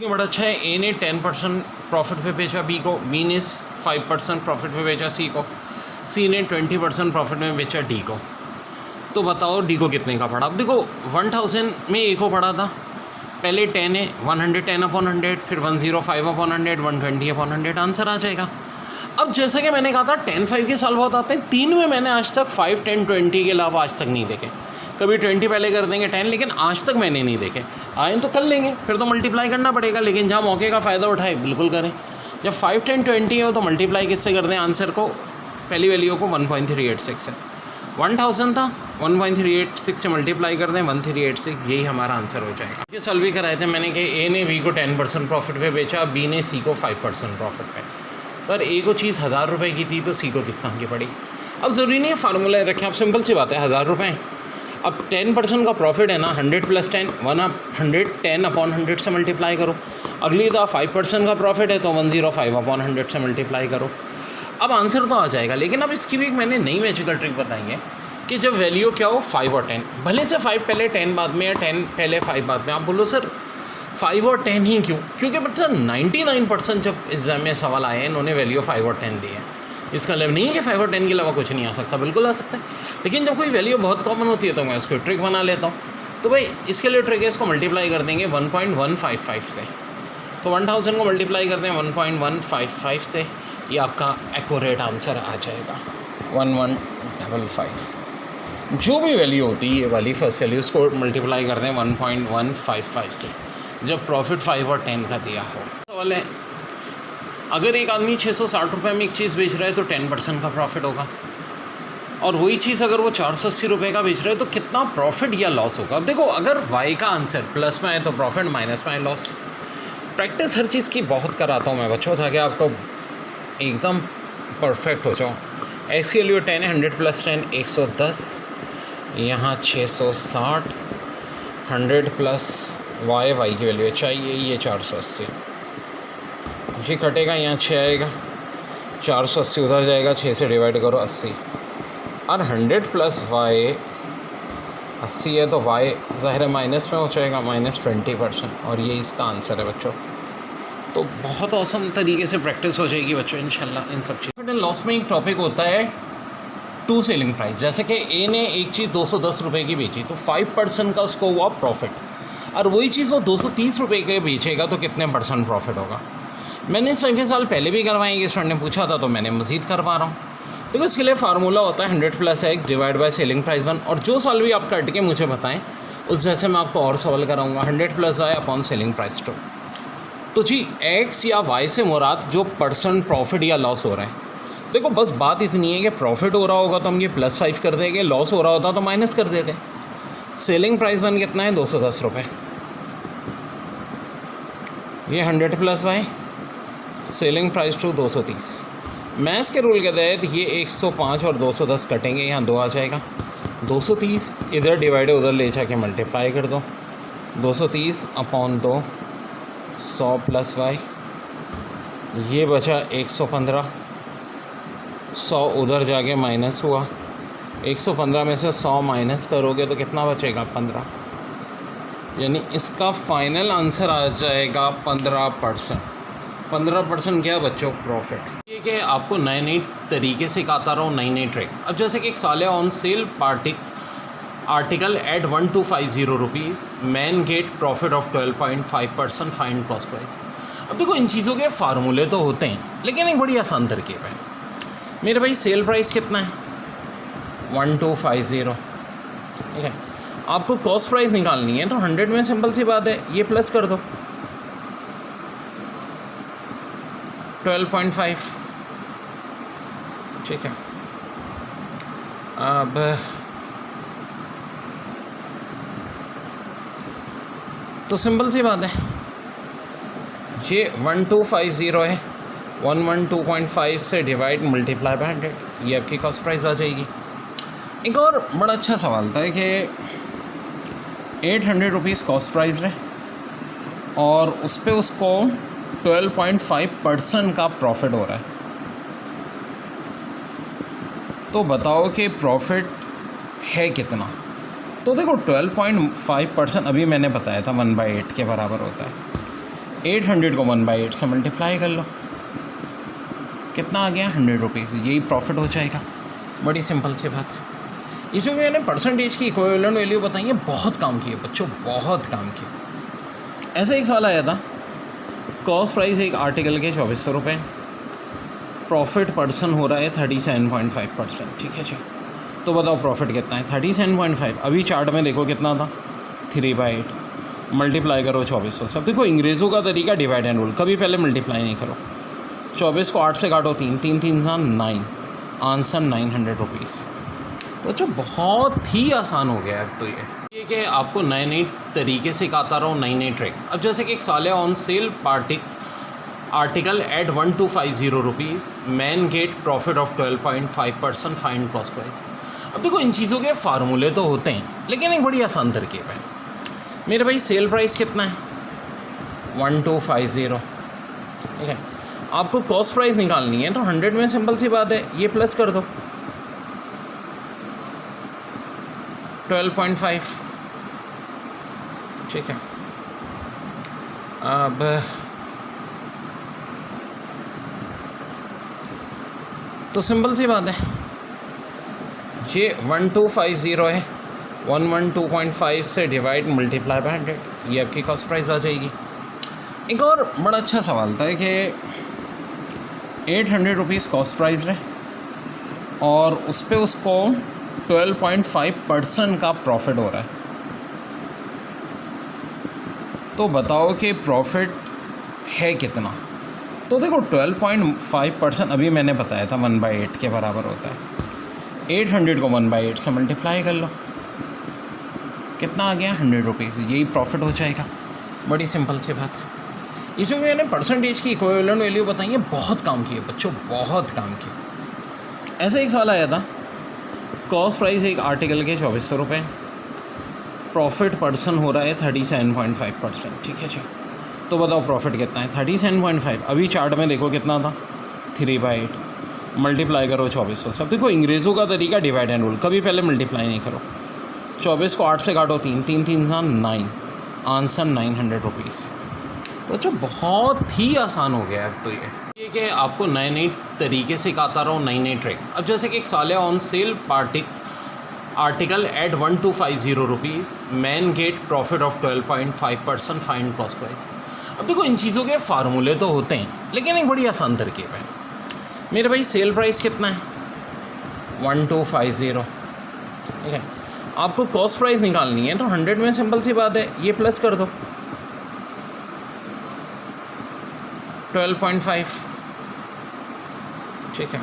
बड़ा अच्छा है। ए ने 10% प्रॉफिट पे बेचा बी को, बी ने 5% प्रॉफिट पे बेचा सी को, सी ने 20% प्रॉफिट में बेचा डी को। तो बताओ डी को कितने का पड़ा। अब देखो 1000 में ए को पड़ा था, पहले 10 है, 110/100, फिर 105/100, 120/100, आंसर आ जाएगा। अब जैसा कि मैंने कहा था 10 5 के साल बहुत आते हैं। 3 में मैंने आज तक 5 10 20 के लाभ आज तक नहीं देखे। कभी 20 पहले कर देंगे 10, लेकिन आज तक मैंने नहीं देखे। आए तो कर लेंगे, फिर तो मल्टीप्लाई करना पड़ेगा, लेकिन जहाँ मौके का फ़ायदा उठाए बिल्कुल करें। जब 5 10 20 हो तो मल्टीप्लाई किससे कर दें, आंसर को पहली वैल्यू को 1.386 है। 1000 था, 1.386 से मल्टीप्लाई कर दें 1386, यही हमारा आंसर हो जाएगा। ये सॉल्व भी कराए थे मैंने कि ए ने बी को 10% प्रॉफिट पे बेचा, बी ने सी को 5% प्रॉफिट पे। पर ए को चीज़ 1000 रुपये की थी तो सी को किस तरह की पड़ी। अब ज़रूरी नहीं है फार्मूला रखें, आप सिंपल सी बात है 1000 रुपये। अब 10% का प्रॉफिट है ना, 100 + 10, 110/100 से मल्टीप्लाई करो। अगली दफ़ा 5% का प्रॉफिट है तो 105/100 से मल्टीप्लाई करो। अब आंसर तो आ जाएगा। लेकिन अब इसकी भी एक मैंने नई मैजिकल ट्रिक बताई है कि जब वैल्यू क्या हो 5 और 10, भले से 5 पहले 10 बाद में या 10 पहले 5 बाद में। आप बोलो सर 5 और 10 ही क्यों? क्योंकि बच्चा 99% जब एग्जाम में सवाल आए हैं इन्होंने वैल्यू 5 और 10 दी है। इसका मतलब नहीं है कि 5 और 10 के अलावा कुछ नहीं आ सकता, बिल्कुल आ सकता है। लेकिन जब कोई वैल्यू बहुत कॉमन होती है तो मैं उसको ट्रिक बना लेता हूँ। तो भाई इसके लिए ट्रिक है, इसको मल्टीप्लाई कर देंगे 1.155 से। तो 1000 को मल्टीप्लाई कर दें 1.155 से, ये आपका एक्यूरेट आंसर आ जाएगा 1155। जो भी वैल्यू होती है ये वाली फर्स्ट वैल्यू, उसको मल्टीप्लाई कर दें 1.155 से जब प्रॉफिट 5 और 10 का दिया हो। सवाल है, अगर एक आदमी 660 रुपये में एक चीज़ बेच रहा है तो 10% का प्रॉफिट होगा, और वही चीज़ अगर वो 480 रुपये का बेच रहा है तो कितना प्रॉफिट या लॉस होगा। अब देखो अगर वाई का आंसर प्लस में आए तो प्रॉफिट, माइनस में आए लॉस। प्रैक्टिस हर चीज़ की बहुत कराता हूँ मैं बच्चों, ताकि आपको एकदम परफेक्ट हो जाओ। एक्स की वैल्यू 10 है, 100 + 10 110, यहाँ 660, 100 + वाई की वैल्यू चाहिए ये 480, ये कटेगा, यहाँ 6 आएगा, 480 उधर जाएगा, 6 से डिवाइड करो 80, और 100 + वाई 80 है तो वाई ज़ाहिर है माइनस में हो जाएगा, -20%, और ये इसका आंसर है बच्चों। तो बहुत औसम तरीके से प्रैक्टिस हो जाएगी बच्चों इंशाल्लाह इन सब चीज़। प्रॉफिट एंड लॉस में एक टॉपिक होता है टू सेलिंग प्राइस। जैसे कि ए ने एक चीज़ 210 रुपये की बेची तो 5% का उसको हुआ प्रॉफिट, और वही चीज़ वो 230 रुपये के बेचेगा तो कितने % प्रॉफिट होगा। मैंने इस साल पहले भी करवाई, कि स्टूडेंट ने पूछा था तो मैंने मज़ीद करवा रहा हूँ। देखो इसके लिए फार्मूला होता है 100 + x divide by selling price 1, और जो साल भी आप कट के मुझे बताएं उस जैसे मैं आपको और सवाल कराऊंगा। 100 + y अपॉन सेलिंग प्राइस 2। तो जी x या y से मुराद जो % प्रॉफिट या लॉस हो रहा है। देखो बस बात इतनी है कि प्रॉफिट हो रहा होगा तो हम ये +5 कर देंगे, लॉस हो रहा होता तो माइनस कर देते। सेलिंग प्राइस 1 कितना है, 210 रुपये। ये 100 + y, सेलिंग प्राइस 2 230। मैथ्स के रूल के तहत ये 105 और 210 कटेंगे, यहाँ 2 आ जाएगा। 230 इधर डिवाइड उधर ले जाके मल्टीप्लाई कर दो, 230/2 100 + y, ये बचा 115, 100 उधर जाके माइनस हुआ, 115 में से 100 माइनस करोगे तो कितना बचेगा, 15। यानी इसका फाइनल आंसर आ जाएगा 15%। 15% क्या बच्चों प्रॉफिट। ये कि आपको नए नए तरीके से सिखाता रहा हूँ, नई नई ट्रिक। अब जैसे कि एक साल है on sale article at 1250 rupees, man get profit of 12.5%, find cost price. अब देखो इन चीज़ों के फार्मूले तो होते हैं, लेकिन एक बड़ी आसान तरकीब है मेरे भाई। सेल प्राइस कितना है, 1250, ठीक है। आपको कॉस्ट प्राइस निकालनी है तो 100 में सिंपल सी बात है, ये प्लस कर दो 12.5, ठीक है। अब तो सिंपल सी बात है, ये 1250 है, 112.5 से डिवाइड मल्टीप्लाई बाय 100, ये आपकी कॉस्ट प्राइस आ जाएगी। एक और बड़ा अच्छा सवाल था कि 800 रुपीज़ कॉस्ट प्राइस है और उस पर उसको 12.5% का प्रॉफिट हो रहा है। तो बताओ कि प्रॉफिट है कितना। तो देखो 12.5% अभी मैंने बताया था 1/8 के बराबर होता है। 800 को 1/8 से मल्टीप्लाई कर लो, कितना आ गया 100 रुपीज़, यही प्रॉफिट हो जाएगा। बड़ी सिंपल सी बात है। इसमें मैंने परसेंटेज की इक्विवेलेंट वैल्यू बताई है, बहुत काम किए बच्चों, बहुत काम किए। ऐसा एक सवाल आया था, कॉस्ट प्राइस एक आर्टिकल के 2400 रुपये, प्रॉफिट पर्सन हो रहा है 37.5%, ठीक है जी। तो बताओ प्रॉफिट कितना है, 37.5। अभी चार्ट में देखो कितना था, 3/8, मल्टीप्लाई करो 2400 से। अब देखो अंग्रेज़ों का तरीका डिवाइड एंड रूल, कभी पहले मल्टीप्लाई नहीं करो। 24 को 8 से काटो, 3 3 3 9, आंसर 900 रुपीज़। तो जो बहुत ही आसान हो गया अब तो ये कि आपको नए नए तरीके से सिखाता रहा हूँ, नई नई ट्रिक। अब जैसे कि एक साल है on sale article at 1250 rupees, man get profit of 12.5%, find cost price. अब देखो इन चीज़ों के फार्मूले तो होते हैं, लेकिन एक बड़ी आसान तरकीब है। मेरे भाई सेल प्राइस कितना है 1250, ठीक है। आपको कॉस्ट प्राइस निकालनी है तो 100 में सिंपल सी बात है, ये प्लस कर दो 12.5, ठीक है। अब तो सिंपल सी बात है, ये 1250 है, 112.5 से डिवाइड मल्टीप्लाई बाय 100, ये आपकी कॉस्ट प्राइस आ जाएगी। एक और बड़ा अच्छा सवाल था कि 800 रुपीज़ कॉस्ट प्राइस है और उस पर उसको 12.5% का प्रॉफिट हो रहा है। तो बताओ कि प्रॉफिट है कितना। तो देखो 12.5% अभी मैंने बताया था 1/8 के बराबर होता है। 800 को 1/8 से मल्टीप्लाई कर लो, कितना आ गया 100 रुपीज़, यही प्रॉफिट हो जाएगा। बड़ी सिंपल सी बात है। इसमें मैंने परसेंटेज की इक्विवेलेंट वैल्यू बताई है, बहुत काम किए बच्चों, बहुत काम किए। ऐसा एक सवाल आया था, कॉस्ट प्राइस एक आर्टिकल के 2400 रुपये, प्रॉफिट पर्सन हो रहा है 37.5%, ठीक है जी। तो बताओ प्रॉफिट कितना है 37.5। अभी चार्ट में देखो कितना था, 3/8, मल्टीप्लाई करो 2400 से। अब देखो अंग्रेज़ों का तरीका डिवाइड एंड रूल, कभी पहले मल्टीप्लाई नहीं करो। 24 को 8 से काटो, 3 3 3 9, आंसर 900 रुपीज़। तो जो बहुत ही आसान हो गया है तो ये कि आपको नए नए तरीके से सिखाता रहा हूँ, नई नई ट्रिक। अब जैसे कि एक साल है on sale article at 1250 rupees, man get profit of 12.5%, find cost price. अब देखो इन चीज़ों के फार्मूले तो होते हैं, लेकिन एक बड़ी आसान तरकीब है। मेरे भाई सेल प्राइस कितना है 1250, ठीक है। आपको कॉस्ट प्राइस निकालनी है तो 100 में सिंपल सी बात है, ये प्लस कर दो 12.5, ठीक है।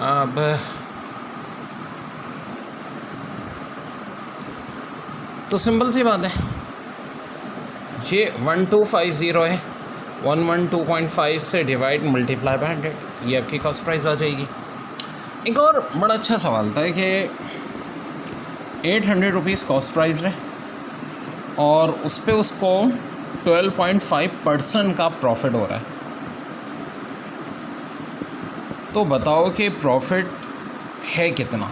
अब तो सिंपल सी बात है, ये 1250 है, 112.5 से डिवाइड मल्टीप्लाई बाय 100, ये आपकी कॉस्ट प्राइस आ जाएगी। एक और बड़ा अच्छा सवाल था कि 800 रुपीज़ कॉस्ट प्राइस है और उस पर उसको 12.5% का प्रॉफिट हो रहा है। तो बताओ कि प्रॉफिट है कितना।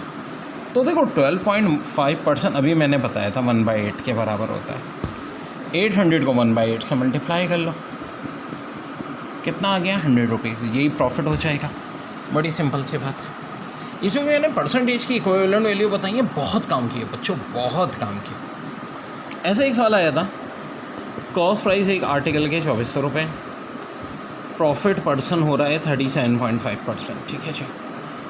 तो देखो 12.5% अभी मैंने बताया था 1/8 के बराबर होता है। 800 को 1/8 से मल्टीप्लाई कर लो, कितना आ गया 100 रुपीज़, यही प्रॉफिट हो जाएगा। बड़ी सिंपल सी बात है। इसमें मैंने परसेंटेज की इक्विवेलेंट वैल्यू बताई है, बहुत काम किए बच्चों, बहुत काम किए। ऐसा एक सवाल आया था, कॉस्ट प्राइस एक आर्टिकल के 2400 रुपये, प्रॉफिट पर्सन हो रहा है 37.5%, ठीक है जी।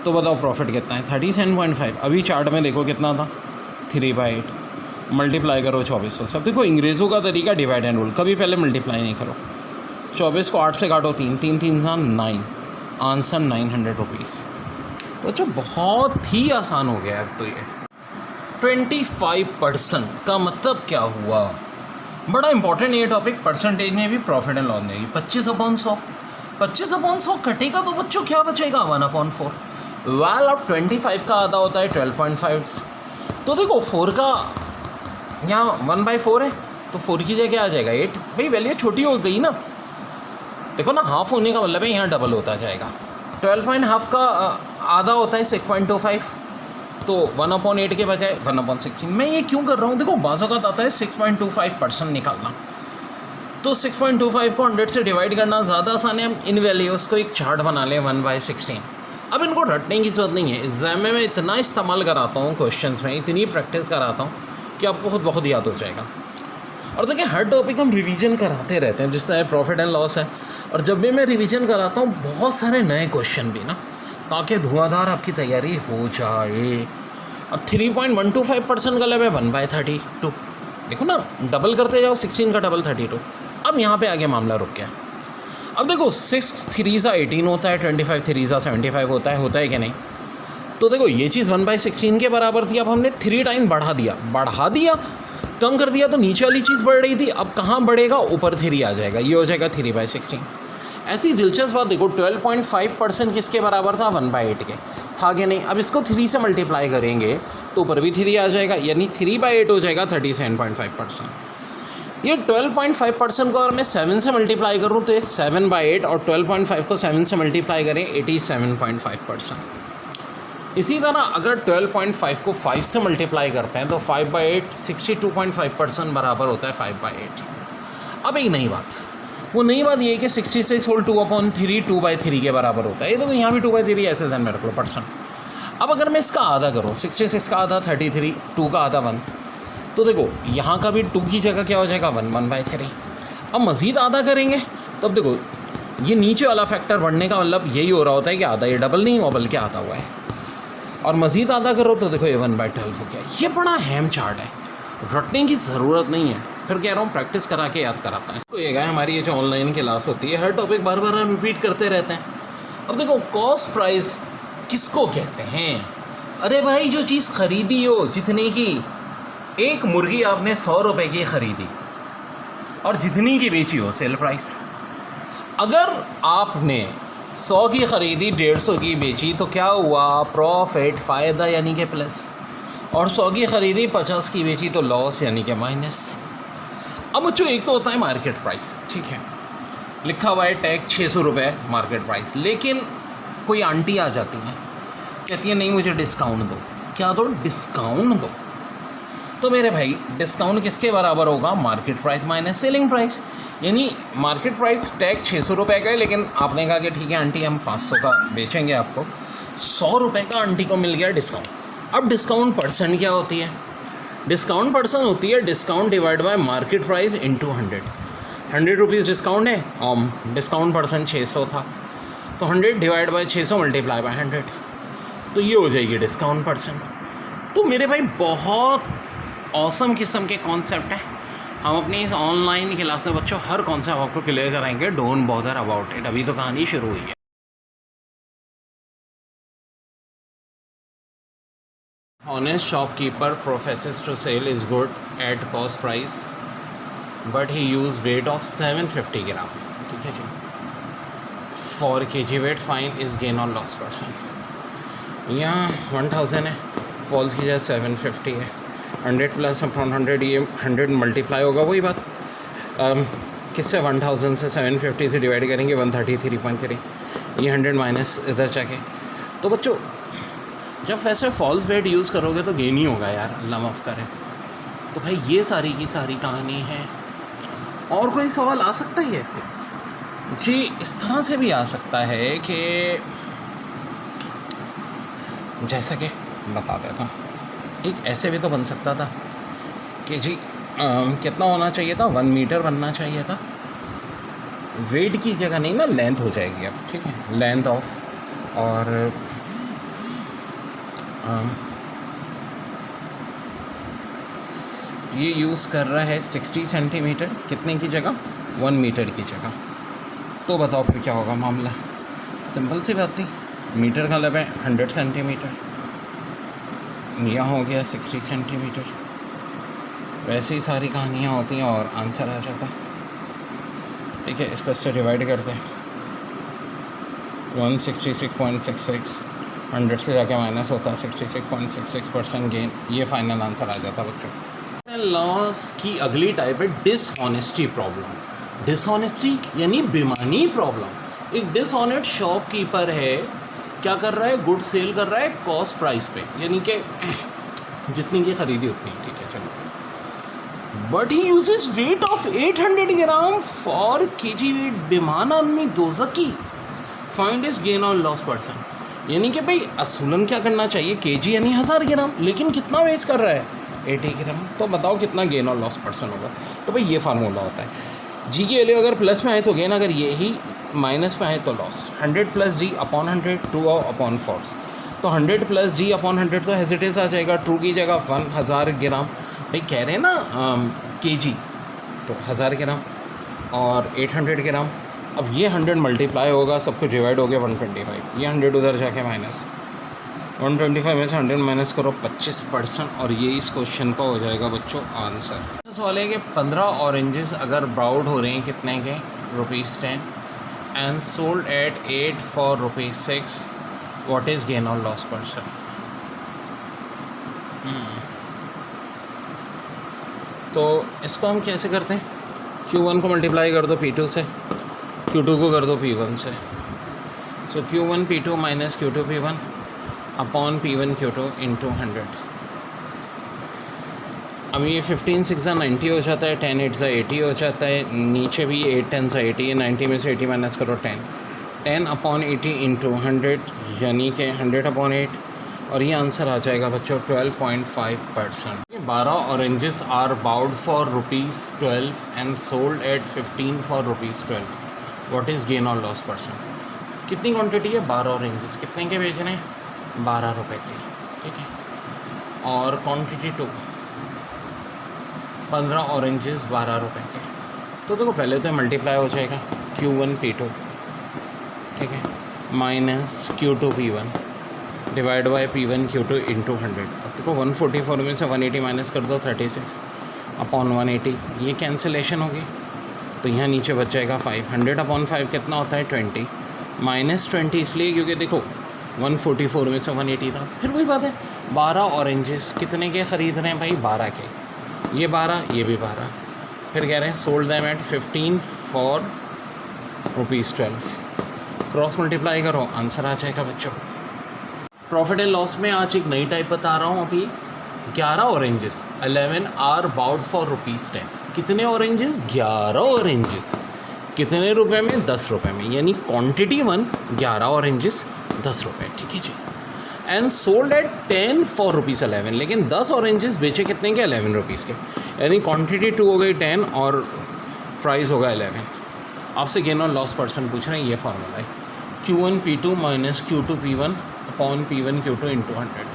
तो बताओ प्रॉफिट कितना है 37.5। अभी चार्ट में देखो कितना था, 3/8, मल्टीप्लाई करो 2400 से। अब देखो अंग्रेज़ों का तरीका डिवाइड एंड रूल, कभी पहले मल्टीप्लाई नहीं करो। 24 को 8 से काटो, 3 3 3 9, आंसर 900 रुपीज़। तो जो बहुत ही आसान हो गया अब तो ये 25% का मतलब क्या हुआ, बड़ा इंपॉर्टेंट ये टॉपिक। परसेंटेज में भी प्रॉफिट एंड लॉस में भी 25/100, 25/100 कटेगा तो बच्चों क्या बचेगा 1/4। वेल अब 25 का आधा होता है 12.5, तो देखो 4 का यहाँ 1/4 है, तो 4 की जगह आ जाएगा 8। भाई वैल्यू छोटी हो गई ना, देखो ना, हाफ होने का मतलब है यहाँ डबल होता जाएगा। 12.5 का आधा होता है 6.25, तो 1/8 के बजाय 1/16। मैं ये क्यों कर रहा हूँ, देखो बाज़ों का आता है 6.25% निकालना, तो 6.25 को 100 से डिवाइड करना ज़्यादा आसान है। हम इन वैल्यूज़ को एक चार्ट बना लें 1/16। अब इनको रटने की ज़रूरत नहीं है, एग्ज़ाम में मैं इतना इस्तेमाल कराता हूँ क्वेश्चंस में, इतनी प्रैक्टिस कराता हूँ कि आपको खुद बहुत याद हो जाएगा। और देखिए हर टॉपिक हम रिवीजन कराते रहते हैं, जिस तरह प्रॉफिट एंड लॉस है, और जब भी मैं रिवीजन कराता हूँ बहुत सारे नए क्वेश्चन भी ना, ताकि धुआंधार आपकी तैयारी हो जाए। अब 3.125% का लेवल है 1/32, देखो ना, डबल करते जाओ, 16 का डबल 32। अब यहाँ पे आगे मामला रुक गया। अब देखो 6 3 18 होता है, 25 3 75 होता है कि नहीं? तो देखो ये चीज़ 1/16 के बराबर थी, अब हमने 3 टाइम बढ़ा दिया, कम कर दिया तो नीचे वाली चीज़ बढ़ रही थी, अब कहाँ बढ़ेगा? ऊपर 3 आ जाएगा, ये हो जाएगा 3/16। ऐसी दिलचस्प बात देखो 12.5% किसके बराबर था? 1/8 के था कि नहीं? अब इसको 3 से मल्टीप्लाई करेंगे तो ऊपर भी 3 आ जाएगा, यानी 3/8 हो जाएगा 37.5%। ये 12.5% को अगर मैं 7 से मल्टीप्लाई करूँ तो ये 7/8, और 12.5 को 7 से मल्टीप्लाई करें 87.5%। इसी तरह अगर 12.5 को 5 से मल्टीप्लाई करते हैं तो 5/8 62.5% बराबर होता है 5/8। अब एक नई बात, वो नई बात ये है कि 66 होल 2/3 2/3 के बराबर होता है। ये देखो यहाँ भी 2/3 ऐसे ध्यान में रख लो परसेंट। अब अगर मैं इसका आधा करूँ, 66 का आधा 33, 2 का आधा 1, तो देखो यहाँ का भी 2 की जगह क्या हो जाएगा 1/3। अब मज़ीद आधा करेंगे तो अब देखो ये नीचे वाला फैक्टर बढ़ने का मतलब यही हो रहा होता है कि आधा, ये डबल नहीं हुआ बल्कि आधा हुआ है, और मज़ीद आधा करो तो देखो ये 1/12 हो गया। ये बड़ा अहम चार्ट है, रटने की ज़रूरत नहीं है, फिर कह रहा हूँ प्रैक्टिस करा के याद कराता है इसको। ये है हमारी ये जो ऑनलाइन क्लास होती है, हर टॉपिक बार बार हम रिपीट करते रहते हैं। अब देखो कॉस्ट प्राइस किसको कहते हैं? अरे भाई जो चीज़ ख़रीदी हो, जितने की एक मुर्गी आपने 100 रुपये की ख़रीदी और जितनी की बेची हो सेल प्राइस। अगर आपने 100 की ख़रीदी 150 की बेची तो क्या हुआ? प्रॉफिट, फ़ायदा यानी कि प्लस। और 100 की ख़रीदी 50 की बेची तो लॉस यानी कि माइनस। अब बच्चों एक तो होता है मार्केट प्राइस, ठीक है, लिखा हुआ है टैग 600 रुपये मार्केट प्राइस, लेकिन कोई आंटी आ जाती है कहती है नहीं मुझे डिस्काउंट दो। क्या दो? डिस्काउंट दो। तो मेरे भाई डिस्काउंट किसके बराबर होगा? Market price minus selling price. यानी मार्केट प्राइस टैग 600 रुपये का है, लेकिन आपने कहा कि ठीक है आंटी हम 500 का बेचेंगे आपको, 100 रुपये का आंटी को मिल गया डिस्काउंट। अब डिस्काउंट परसेंट क्या होती है? डिस्काउंट परसेंट होती है discount divide by market price into 100। 100 rupees discount है और डिस्काउंट परसेंट 600 था, तो 100 डिवाइड बाय 600 मल्टीप्लाई बाय 100, तो ये हो जाएगी डिस्काउंट परसेंट। तो मेरे भाई बहुत औसम किस्म के कॉन्सेप्ट हैं। हम अपनी इस ऑनलाइन क्लास में बच्चों हर कॉन्सेप्ट आपको क्लियर कराएंगे, डोंट बॉदर अबाउट इट। अभी तो कहानी शुरू हुई है। Honest shopkeeper professes to sell his good at cost price, but he used weight of 750 gram. ठीक है जी। For kg weight fine is gain or loss percent। यहाँ 1000 है, फॉल्स की जगह 750 है, 100 प्लस अपॉन 100, ये 100 मल्टीप्लाई होगा, वही बात किससे 1000 से 750 से डिवाइड करेंगे 133.3, ये 100 माइनस इधर जाके। तो बच्चों जब वैसे फॉल्स वेट यूज़ करोगे तो गेन ही होगा यार, अल्लाह माफ़ करे। तो भाई ये सारी की सारी कहानी है। और कोई सवाल आ सकता है जी? इस तरह से भी आ सकता है कि जैसा कि बता देता हूँ, एक ऐसे भी तो बन सकता था कि जी कितना होना चाहिए था? 1 मीटर बनना चाहिए था। वेट की जगह नहीं ना, लेंथ हो जाएगी अब, ठीक है, लेंथ ऑफ, और ये यूज़ कर रहा है 60 सेंटीमीटर, कितने की जगह? 1 मीटर की जगह। तो बताओ फिर क्या होगा मामला? सिंपल सी बात थी, मीटर का मतलब है 100 सेंटीमीटर, यहाँ हो गया 60 सेंटीमीटर। वैसे ही सारी कहानियाँ होती हैं और आंसर आ जाता। ठीक है, इसको इससे डिवाइड करते हैं, 166.66, 100 से जाके माइनस होता है 66.66% गेन, ये फाइनल आंसर आ जाता बच्चों। लॉस की अगली टाइप है डिसऑनेस्टी प्रॉब्लम। डिसऑनेस्टी यानी बेईमानी प्रॉब्लम। एक डिसऑनेस्ट शॉपकीपर है, क्या कर रहा है? गुड सेल कर रहा है कॉस्ट प्राइस पे, यानी कि जितनी की ख़रीदी उतनी, ठीक है चलो। But he uses weight of 800 gram for KG weight बेमान आदमी दोज़की फाइंड इज गेन और लॉस परसेंट। यानी कि भाई असूलन क्या करना चाहिए, केजी यानी 1000 ग्राम, लेकिन कितना वेस्ट कर रहा है 80 ग्राम, तो बताओ कितना गेन और लॉस परसेंट होगा। तो भाई ये फार्मूला होता है। जी की वैल्यू अगर प्लस में आए तो गेन, अगर ये ही माइनस में आए तो लॉस। 100 प्लस जी अपॉन 100 2 अपॉन 4, तो 100 प्लस जी अपॉन 100 तो हेजिटेज आ जाएगा, ट्रू की जगह 1000 ग्राम। भाई कह रहे हैं ना केजी, तो 1000 ग्राम और 800 ग्राम। अब ये 100 मल्टीप्लाई होगा, सब कुछ डिवाइड हो गया 125, ये 100 उधर जाके माइनस 125 में से 100 माइनस करो 25%, और ये इस क्वेश्चन का हो जाएगा बच्चों आंसर। सवाल है कि 15 ऑरेंजेस अगर ब्राउड हो रहे हैं कितने के, ₹10 and sold eight 8 for ₹6, what is gain और लॉस परसेंट। तो इसको हम कैसे करते हैं, Q1 को मल्टीप्लाई कर दो P2 से, Q2 को कर दो P1 से, सो Q1 P2 minus Q2 P1 upon P1 Q2 into 100। अब ये 15 6 90 हो जाता है, 10 8 80 हो जाता है, नीचे भी 8 10 80 है, 90 में से 80 माइनस करो 10 अपॉन 80 इंटू 100 यानी कि 100 अपॉन 8, और ये आंसर आ जाएगा बच्चों 12.5%। 12 oranges are bought for ₹12 and sold at 15 for ₹12, what is gain और लॉस परसेंट। कितनी क्वांटिटी है, 12 ऑरेंजेस, कितने के बेच रहे हैं, 12 रुपये के, ठीक है। और क्वांटिटी 2, 15 ऑरेंजेस 12 रुपये के, तो देखो पहले तो मल्टीप्लाई हो जाएगा Q1 P2, ठीक है, minus Q2 P1 divide by P1 Q2 into 100। अब देखो 144 में से 180 माइनस कर दो 36 अपॉन 180, ये कैंसिलेशन होगी, तो यहाँ नीचे बच जाएगा 5। 100 अपॉन 5 कितना होता है 20, माइनस 20 इसलिए क्योंकि देखो 144 में से 180 था। फिर वही बात है, 12 ऑरेंजेस कितने के ख़रीद रहे हैं भाई, 12 के, ये 12 ये भी 12, फिर कह रहे हैं sold them at 15 for ₹12, cross multiply करो आंसर आ जाएगा बच्चों। प्रॉफिट एंड लॉस में आज एक नई टाइप बता रहा हूँ। अभी 11 ऑरेंजेस 11 आर बाउड फॉर ₹10, कितने ऑरेंजेस, 11 ऑरेंजेस, कितने रुपए में, 10 रुपये में, यानी क्वांटिटी 1 11 ऑरेंजेस 10 रुपये, ठीक है जी। एंड सोल्ड एट 10 फॉर ₹11, लेकिन 10 ऑरेंजेस बेचे कितने के, 11 रुपीज़ के, यानी क्वांटिटी 2 हो गई 10 और प्राइस होगा 11। आपसे गेन और लॉस परसेंट पूछ रहे हैं, ये फार्मूला है Q1 P2 minus Q2 P1 upon P1 Q2 into 100।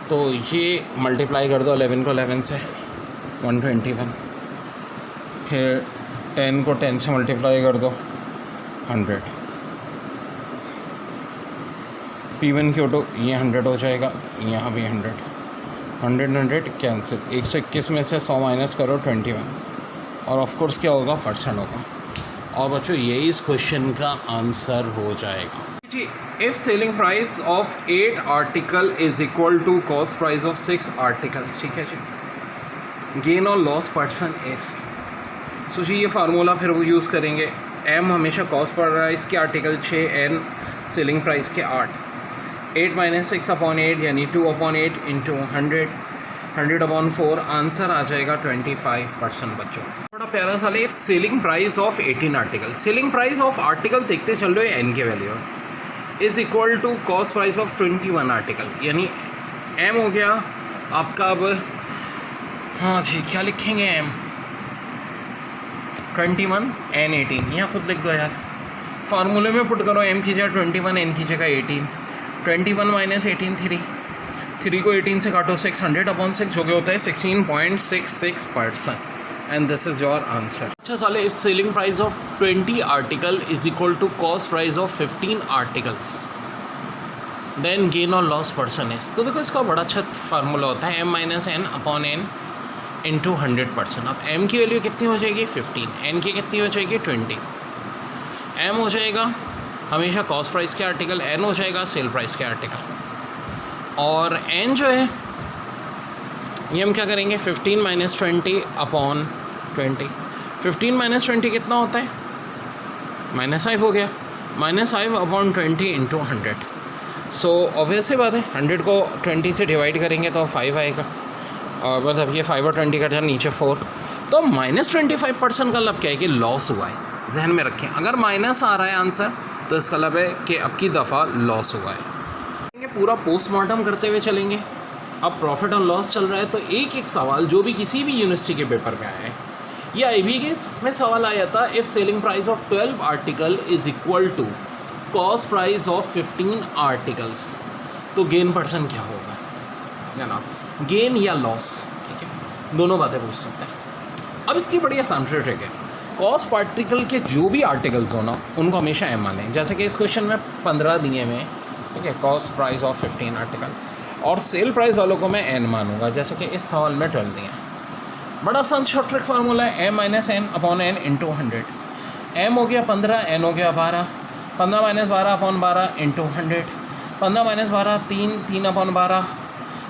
तो ये मल्टीप्लाई कर दो 11 को 11 से 121, फिर 10 को 10 से मल्टीप्लाई कर दो 100, P1 Q2 ये 100 हो जाएगा, यहाँ भी 100 100 कैंसिल, 121 में से 100 माइनस करो 21, और ऑफ कोर्स क्या होगा, परसेंट होगा। और बच्चों यही इस क्वेश्चन का आंसर हो जाएगा जी। If selling price of 8 article is equal to cost price of 6 articles, ठीक है जी, गेन और लॉस परसेंट इज, सो जी ये फार्मूला फिर वो यूज़ करेंगे। M हमेशा कॉस्ट प्राइस के आर्टिकल 6, N सेलिंग प्राइस के 8, 8 माइनस 6 अपॉन 8 यानी 2 अपॉन 8 इंटू 100, 100 अपॉन 4, आंसर आ जाएगा 25% बच्चों। थोड़ा प्यारा सा है, selling price of 18 article, selling price of article देखते चल रहे हो N के value is equal to cost price of 21 article, यानी M हो गया आपका। अब हाँ जी क्या लिखेंगे, M 21 N 18, यहाँ खुद लिख दो यार, फार्मूले में पुट करो, M की जगह 21 N की जगह 18, 21 माइनस 18 3 को 18 से काटो 6, 100 अपॉन 6 जो कि होता है 16.66%, and this is your answer. अच्छा साले, इस selling price of 20 article is equal to cost price of 15 articles, then gain और लॉस परसेंटेज। तो देखो इसका बड़ा अच्छा फार्मूला होता है M minus N upon N into 100%। अब M की वैल्यू कितनी हो जाएगी 15, N की कितनी हो जाएगी 20। M हो जाएगा हमेशा कॉस्ट प्राइस के आर्टिकल, N हो जाएगा सेल प्राइस के आर्टिकल, और N जो है ये हम क्या करेंगे 15 माइनस 20 अपॉन 20। 15 माइनस 20 कितना होता है, -5 हो गया, -5 अपॉन 20 इंटू 100। सो ऑब्वियस सी बात है 100 को 20 से डिवाइड करेंगे तो 5 आएगा, और मतलब ये 5 और 20 का नीचे 4, तो -25% का मतलब क्या है कि लॉस हुआ है। जहन में रखें, अगर माइनस आ रहा है आंसर तो इसका मतलब है कि अब की दफ़ा लॉस हुआ है। पूरा पोस्टमार्टम करते हुए चलेंगे। अब प्रॉफिट और लॉस चल रहा है, तो एक एक सवाल जो भी किसी भी यूनिवर्सिटी के पेपर में आया है, या IB के में सवाल आया था, if selling price of 12 article is equal to cost price of 15 articles, तो गेन परसेंट क्या होगा, जनाब, गेन या लॉस, ठीक है, दोनों बातें पूछ सकते हैं। अब इसकी बड़ी आसान ट्रिक है, कॉस्ट पार्टिकल के जो भी आर्टिकल्स हो ना उनको हमेशा M मानें। जैसे कि इस क्वेश्चन में 15 दिए में, ठीक है, कॉस्ट प्राइस ऑफ 15 आर्टिकल, और सेल प्राइस वालों को मैं N मानूंगा, जैसे कि इस सवाल में 12 दिए। बड़ा आसान शॉर्ट ट्रिक फार्मूला है, M - N upon N into 100। M हो गया 15, N हो गया 12, 15 - 12 अपॉन 12 इंटू 100, 15 - 12 3 अपॉन 12,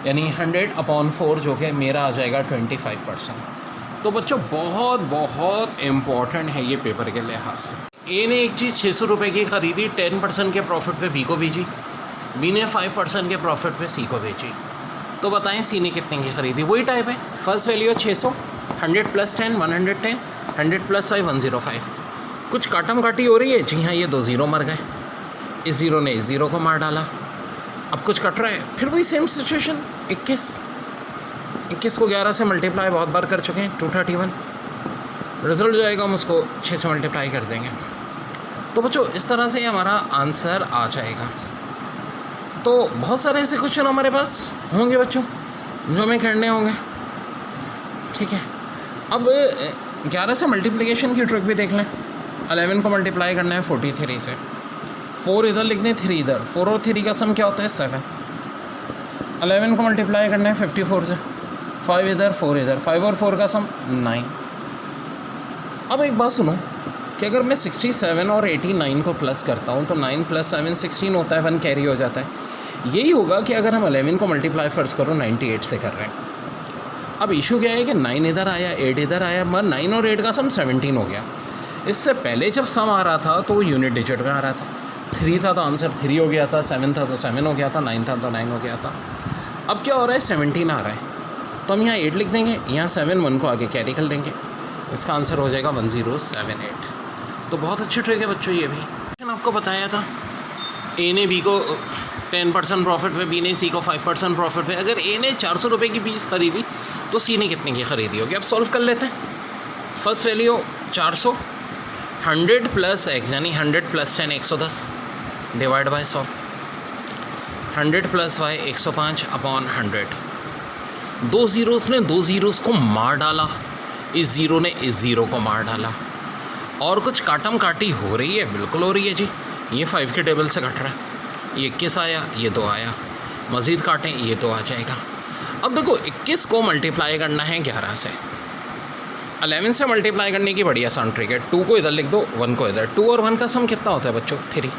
यानी 100 अपॉन 4, जो कि मेरा आ जाएगा 25%। तो बच्चों बहुत बहुत इम्पॉर्टेंट है ये पेपर के लिहाज से। A ने एक चीज़ 600 रुपये की ख़रीदी, 10% के प्रॉफिट पे B को भेजी, B ने 5% के प्रॉफिट पे C को भेजी, तो बताएं C ने कितने की ख़रीदी। वही टाइप है, फर्स्ट वैल्यू 600, 100 + 10 110, 100 + 5 105। कुछ काटम काटी हो रही है, जी हाँ, ये 2 ज़ीरो मर गए, इस ज़ीरो ने इस ज़ीरो को मार डाला। अब कुछ कट रहा है, फिर वही सेम सिचुएशन, 21 को 11 से मल्टीप्लाई बहुत बार कर चुके हैं, 231। रिज़ल्ट जो आएगा हम उसको 6 से मल्टीप्लाई कर देंगे। तो बच्चों इस तरह से हमारा आंसर आ जाएगा। तो बहुत सारे ऐसे क्वेश्चन हमारे पास होंगे बच्चों जो हमें करने होंगे, ठीक है। अब 11 से मल्टीप्लिकेशन की ट्रिक भी देख लें। 11 को मल्टीप्लाई करना है 43 से, 4 इधर लिख दें, 3 इधर, 4 और 3 का सम क्या होता है 7। 11 को मल्टीप्लाई करना है 54 से, 5 इधर 4 इधर, 5 और 4 का सम 9। अब एक बात सुनो कि अगर मैं 67 और 89 को प्लस करता हूँ तो 9 + 7 16 होता है, 1 कैरी हो जाता है। यही होगा कि अगर हम 11 को मल्टीप्लाई फ़र्ज़ करो 98 से कर रहे हैं। अब इशू क्या है कि 9 इधर आया, 8 इधर आया, मगर 9 और 8 का सम 17 हो गया। इससे पहले जब सम आ रहा था तो वो यूनिट डिजिट में आ रहा था। 3 था तो आंसर 3 हो गया था, 7 था तो 7 हो गया था, 9 था तो 9 हो गया था। अब क्या हो रहा है, 17 आ रहा है, तो हम यहाँ 8 लिख देंगे, यहाँ 7 1 को आगे कैरी कर देंगे, इसका आंसर हो जाएगा 1078। तो बहुत अच्छी ट्रिक है बच्चों ये भी। मैंने आपको बताया था A ने B को 10% प्रॉफिट पे, B ने C को 5% प्रॉफिट पे। अगर A ने 400 रुपये की पीस ख़रीदी तो C ने कितने की ख़रीदी होगी। अब सॉल्व कर लेते हैं। फर्स्ट वैल्यू 400, 100 + x यानी 100 + 10 110 divide by 100, 100 + y 105 upon 100। 2 zeros ने 2 ज़ीरोज़ को मार डाला, इस ज़ीरो ने इस ज़ीरो को मार डाला, और कुछ काटम काटी हो रही है, बिल्कुल हो रही है जी। ये 5 के टेबल से कट रहा है, ये 21 आया, ये 2 आया, मज़ीद काटें ये 2 आ जाएगा। अब देखो 21 को मल्टीप्लाई करना है 11 से, 11 से मल्टीप्लाई करने की बड़ी आसान ट्रिक है। 2 को इधर लिख दो, 1 को इधर। 2 और 1 का सम कितना होता है बच्चों 3।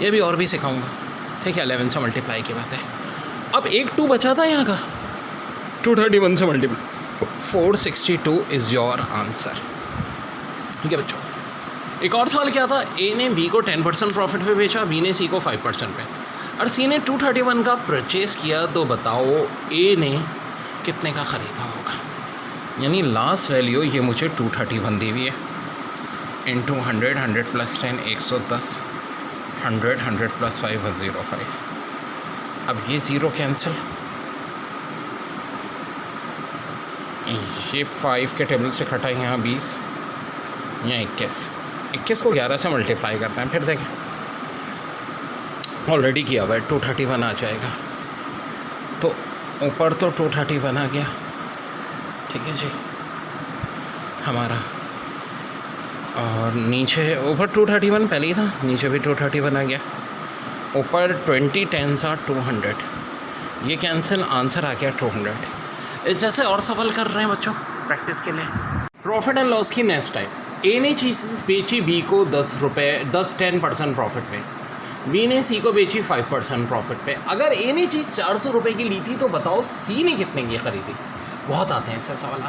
ये भी और भी सिखाऊंगा, ठीक है। 11 से मल्टीप्लाई की बात है। अब एक 2 बचा था यहाँ का, 231 से मल्टीप्लाई, 462 इज़ योर आंसर, ठीक है बच्चों। एक और सवाल क्या था, A ने B को 10% प्रॉफिट पे बेचा, B ने C को 5% पे, और C ने 231 का परचेज़ किया, तो बताओ A ने कितने का ख़रीदा होगा। यानी लास्ट वैल्यू ये मुझे 231 दी हुई है, इंटू 100, 100 + 10 110, 100 100 + 5 105। अब ये ज़ीरो कैंसिल, ये 5 के टेबल से कटा, यहाँ 20, यहाँ 21 को 11 से मल्टीप्लाई करना है। फिर देखें ऑलरेडी किया हुआ है, 231 आ जाएगा। तो ऊपर तो 231 आ गया, ठीक है जी हमारा, और नीचे ऊपर 231 पहले ही था, नीचे भी 231 आ गया। ऊपर 20 10s are 200, ये कैंसिल, आंसर आ गया 200। इस जैसे और सवाल कर रहे हैं बच्चों प्रैक्टिस के लिए। प्रॉफिट एंड लॉस की नेक्स्ट टाइप, A ने चीज़ बेची B को 10% प्रॉफिट पे, B ने C को बेची 5% प्रॉफिट पे। अगर A ने चीज़ 400 रुपये की ली थी तो बताओ C ने कितने की ख़रीदी। बहुत आते हैं ऐसे सवाल।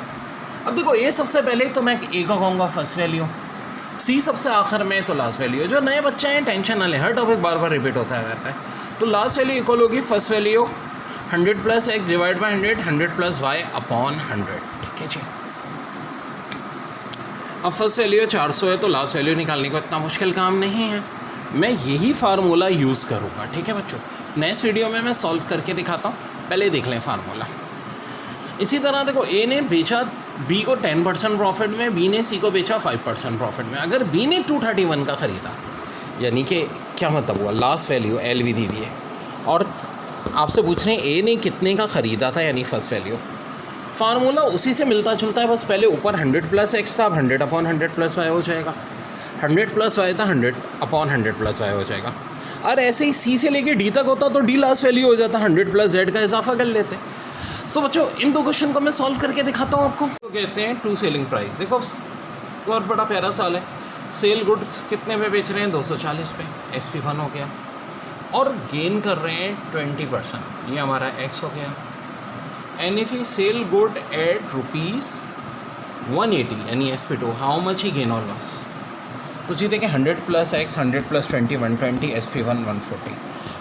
अब देखो A सबसे पहले तो मैं A को कहूँगा फर्स्ट वैल्यू, C सबसे आखिर में तो लास्ट वैल्यू। जो नए बच्चे हैं टेंशन ना लें, हर टॉपिक बार बार रिपीट होता रहता है। तो लास्ट वैल्यू इक्वल होगी first value 100 plus x divide by 100 plus y upon 100, ठीक है जी। अब फर्स्ट वैल्यू 400 है तो लास्ट वैल्यू निकालने को इतना मुश्किल काम नहीं है, मैं यही फार्मूला यूज़ करूँगा, ठीक है बच्चों। नेक्स्ट वीडियो में मैं सॉल्व करके दिखाता हूँ, पहले देख लें फार्मूला। इसी तरह देखो, ए ने बेचा बी को 10% प्रॉफिट में, बी ने सी को बेचा 5% प्रॉफिट में। अगर बी ने 231 का ख़रीदा, यानी कि क्या मतलब हुआ, लास्ट वैल्यू एल भी दी हुई है, और आपसे पूछ रहे हैं ए ने कितने का ख़रीदा था, यानी फर्स्ट वैल्यू। फार्मूला उसी से मिलता जुलता है, बस पहले ऊपर 100 प्लस एक्स था, अब 100 अपॉन 100 प्लस वाई हो जाएगा। 100 प्लस वाई था, 100 अपॉन 100 प्लस वाई हो जाएगा। और ऐसे ही सी से लेके डी तक होता तो डी लास्ट वैल्यू हो जाता, 100 प्लस जेड का इजाफा कर लेते। सो बच्चों, इन दो क्वेश्चन को मैं सॉल्व करके दिखाता हूँ आपको। तो कहते हैं टू सेलिंग प्राइस। देखो बहुत बड़ा प्यारा साल है, सेल गुड्स कितने पे बेच रहे हैं, 240 पे, SP1 हो गया, और गेन कर रहे हैं 20%, ये हमारा एक्स हो गया। And if he sell good at ₹180 यानी SP2, how much he gain और लॉस। तो जी देखिए, 100 plus x, 100 plus 20, 120, SP1 140,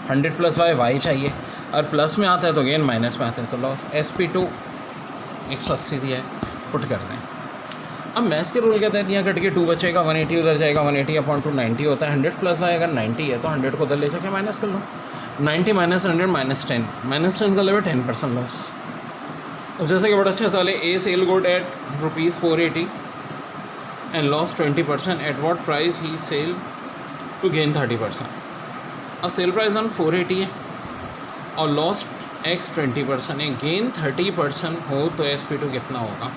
100 plus y चाहिए, और प्लस में आता है तो गेन, माइनस में आता है तो लॉस। SP2 180 दिया है, पुट कर दें। अब मैथ्स के रूल के तहत यहाँ कट के 2 बचेगा, 180 उधर जाएगा, 180 अपॉन 2 90 होता है। 100 प्लस वाई अगर 90 है तो 100 को उधर ले जाके माइनस कर लो, 90 माइनस 100 माइनस 10, माइनस 10 का लेवल 10% लॉस। अब जैसे कि बड़ा अच्छा सवाल है, a sell good at ₹480 and loss 20%, at what price he sell to gain 30%। अब सेल प्राइस 480 है और लॉस्ट एक्स 20% है, गेन 30% हो तो SP2 कितना होगा।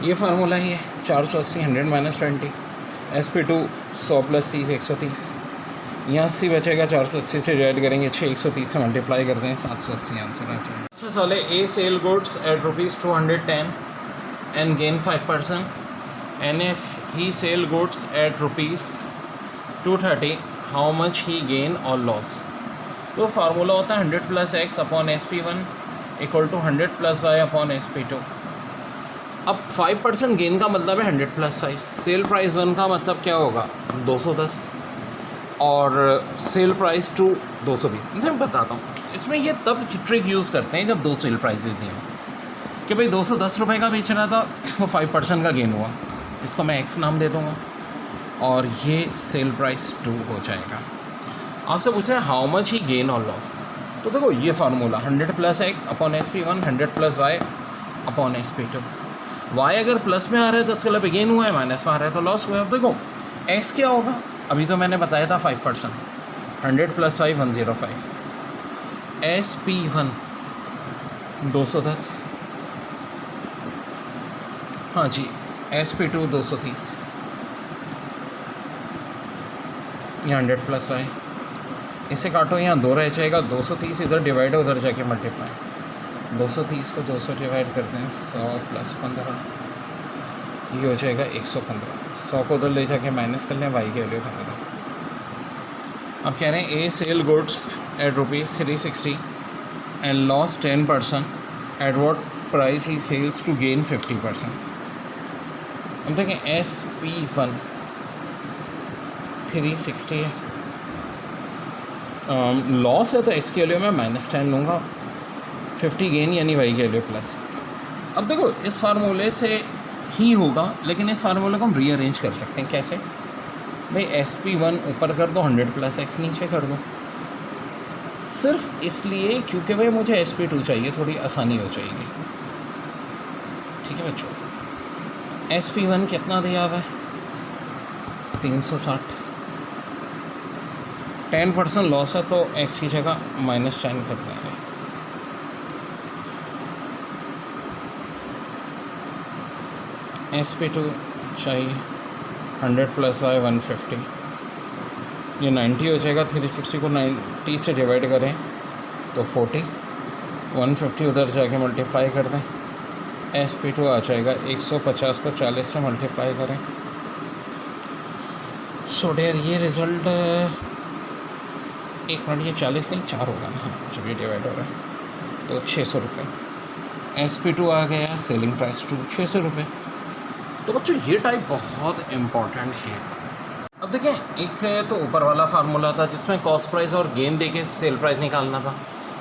ये फार्मूला ही है, 480 100 माइनस 20, SP2 100 प्लस 30 130, यहाँ 80 बचेगा, 480 से डिवाइड करेंगे 6, 130 से मल्टीप्लाई करते हैं, 780 आंसर आ जाएगा। अच्छा सवाल है, a sell goods at ₹210 and gain 5%, and if he sell goods at ₹230, how much he gain और लॉस। तो फार्मूला होता है 100 plus x upon SP1 equal to 100 plus y upon SP2। अब 5% गेन का मतलब है 100 प्लस 5, सेल प्राइस 1 का मतलब क्या होगा, 210, और सेल प्राइस 2 220। मैं बताता हूँ, इसमें ये तब ट्रिक यूज़ करते हैं जब 2 सेल प्राइसेस दी हों, कि भाई 210 रुपये का बेच रहा था, वो 5% का गेन हुआ, इसको मैं एक्स नाम दे दूँगा, और ये सेल प्राइस 2 हो जाएगा। आपसे पूछ रहे हैं हाउ मच ही गेन और लॉस। तो देखो ये formula 100 plus x upon SP1, 100 plus y upon SP2। Y अगर प्लस में आ रहा है तो इसका मतलब गेन हुआ है, माइनस में आ रहा है तो लॉस हुआ है। अब देखो एक्स क्या होगा, अभी तो मैंने बताया था 5%, 100 प्लस 5 105, SP1 210, हाँ जी, SP2 230, ये 100 प्लस वाई, इसे काटो, यहाँ 2 रह जाएगा, 230 इधर डिवाइड है, उधर जाके मल्टीप्लाई, 230 को 200 डिवाइड करते हैं, 100 प्लस 15, ये हो जाएगा 115, 100 को उधर ले जाके माइनस कर लें, वाई की वैल्यू कर दें। अब कह रहे हैं a sell goods at ₹360 and loss 10%, at what price he sells to gain 50%। अब देखें SP1 360 है, लॉस है तो एक्स की वैल्यू में -10 लूँगा, 50 गेन यानी वाई की वैल्यू प्लस। अब देखो इस फार्मूले से ही होगा, लेकिन इस फार्मूले को हम रीअरेंज कर सकते हैं। कैसे भाई, SP1 ऊपर कर दो, 100 प्लस एक्स नीचे कर दो, सिर्फ इसलिए क्योंकि भाई मुझे SP2 चाहिए, थोड़ी आसानी हो जाएगी। ठीक है बच्चों, SP1 कितना दिया हुआ है, 360, 10% लॉस है तो एक्स की जगह -10 कर देंगे। SP2 चाहिए, 100 प्लस वाई 150, ये 90 हो जाएगा, 360 को 90 से डिवाइड करें तो 40, 150 उधर जाके मल्टीप्लाई कर दें, SP2 आ जाएगा 150 को 40 से मल्टीप्लाई करें। सो डेयर ये रिज़ल्ट 1 मिनट, ये 40 नहीं 4 होगा ना, जब ये डिवाइड हो रहा है तो 600 रुपये। SP2 आ गया, सेलिंग प्राइस 2 600 रुपये। तो बच्चों ये टाइप बहुत इम्पॉर्टेंट है। अब देखें, एक तो ऊपर वाला फार्मूला था जिसमें कॉस्ट प्राइस और गेन देके सेल प्राइस निकालना था,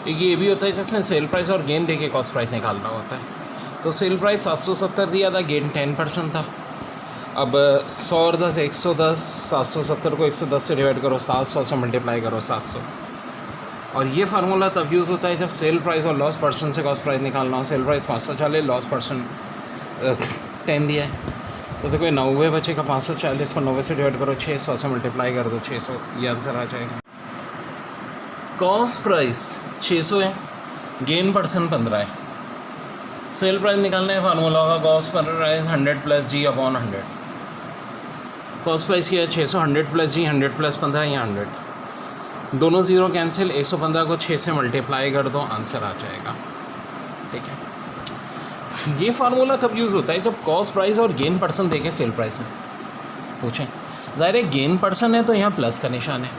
एक ये भी होता है जिसमें सेल प्राइस और गेन देके कॉस्ट प्राइस निकालना होता है। तो सेल प्राइस 770 दिया था, गेन 10% था। अब 100 और 10 110, 770 को 110 से डिवाइड करो, 700 से मल्टीप्लाई करो 700। और ये फार्मूला तब यूज़ होता है जब सेल प्राइस और लॉस परसेंट से कॉस्ट प्राइस निकालना हो। सेल प्राइस 540, लॉस परसेंट 10 दिया है, तो देखो 90 बचेगा। 540 को 90 से डिवाइड करो, 600 से मल्टीप्लाई कर दो 600, ये आंसर आ जाएगा। कॉस्ट प्राइस 600 है, गेन परसेंट 15 है। सेल प्राइस निकालने का फार्मूला होगा कॉस्ट प्राइस 100 प्लस जी अपॉन 100। कॉस्ट प्राइस किया है 600, 100 प्लस जी, 100 प्लस 15 या 100। दोनों ज़ीरो कैंसिल, 115 को 6 से मल्टीप्लाई कर दो, आंसर आ जाएगा। ठीक है, ये फार्मूला कब यूज़ होता है जब कॉस्ट प्राइस और गेन परसेंट देके सेल प्राइस पूछें। ज़ाहिर है गेन परसेंट है तो यहाँ प्लस का निशान है,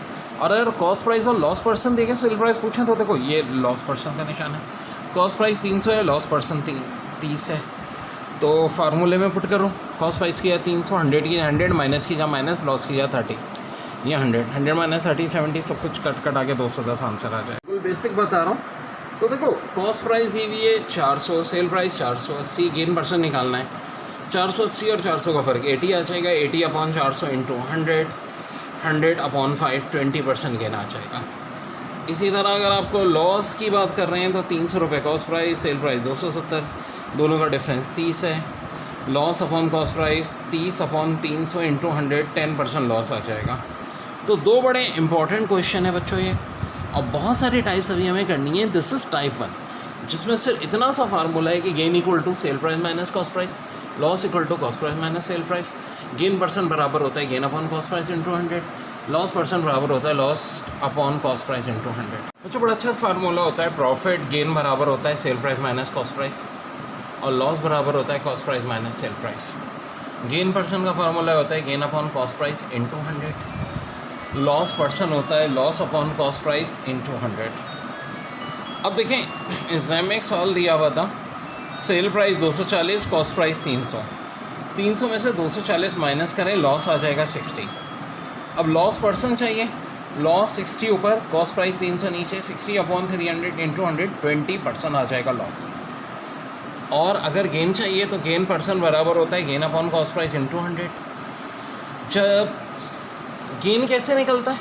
और अगर कॉस्ट प्राइस और लॉस परसेंट देके सेल प्राइस पूछें तो देखो ये लॉस परसेंट का निशान है। कॉस्ट प्राइस 300 है, लॉस परसेंट 30 है, तो फार्मूले में पुट करो। कॉस्ट प्राइस किया 300, 100 की 100 माइनस की जा माइनस, लॉस की जा 30, ये 100 माइनस 30 70, सब कुछ कट आके 210 आंसर आ जाए। बिल्कुल बेसिक बता रहा हूँ। तो देखो कॉस्ट प्राइस दी हुई है 400, सेल प्राइस 480, गेन परसेंट निकालना है। 480 और 400 का फ़र्क 80 आ जाएगा। 80 अपॉन 400 इंटू 100, 100 अपॉन 5, 20% गेन आ जाएगा। इसी तरह अगर आपको लॉस की बात कर रहे हैं तो 300 रुपये कॉस्ट प्राइस, सेल प्राइस 270, दोनों का डिफरेंस 30 है। Loss upon cost price 30 upon 300 into 100, 10% loss आ जाएगा। तो दो बड़े इंपॉर्टेंट क्वेश्चन है बच्चों ये, और बहुत सारी टाइप्स अभी हमें करनी है। दिस इज़ टाइप 1, जिसमें सिर्फ इतना सा फार्मूला है कि gain equal to sell price minus cost price, loss equal to cost price minus sell price, gain percent बराबर होता है gain upon cost price into 100, loss percent बराबर होता है loss upon cost price into 100। अच्छा, बड़ा अच्छा फार्मूला होता है। प्रॉफिट गेन बराबर होता है cell price minus cost price, और लॉस बराबर होता है cost price minus sell price. Gain percent का फार्मूला होता है gain upon cost price into 100, loss percent होता है loss upon cost price into 100। अब देखें, एग्जाम में एक सवाल दिया हुआ था, सेल प्राइस 240, कॉस्ट प्राइस 300। 300 में से 240 माइनस करें, लॉस आ जाएगा 60। अब लॉस परसेंट चाहिए, लॉस 60 ऊपर, कॉस्ट प्राइस 300 नीचे, 60 अपॉन 300 इंटू 100, 20% आ जाएगा लॉस। और अगर गेन चाहिए तो गेन परसेंट बराबर होता है gain upon cost price into 100। जब गेन कैसे निकलता है,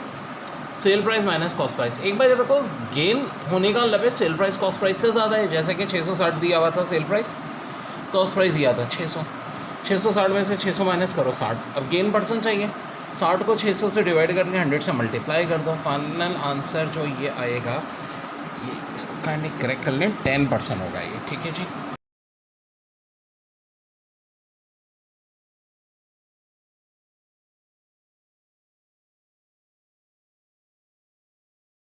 cell price minus cost price. एक बार देखो, गेन होने का मतलब है सेल प्राइस कॉस्ट प्राइस से ज़्यादा है। जैसे कि 660 दिया हुआ था सेल प्राइस, कॉस्ट प्राइस दिया था 600, 660 में से 600 माइनस करो 60। अब गेन परसेंट चाहिए, 60 को 600 से डिवाइड करके 100 से मल्टीप्लाई कर दो, फाइनल आंसर जो ये आएगा, ये इसको काइंडली करेक्ट कर लें, 10% होगा ये। ठीक है जी।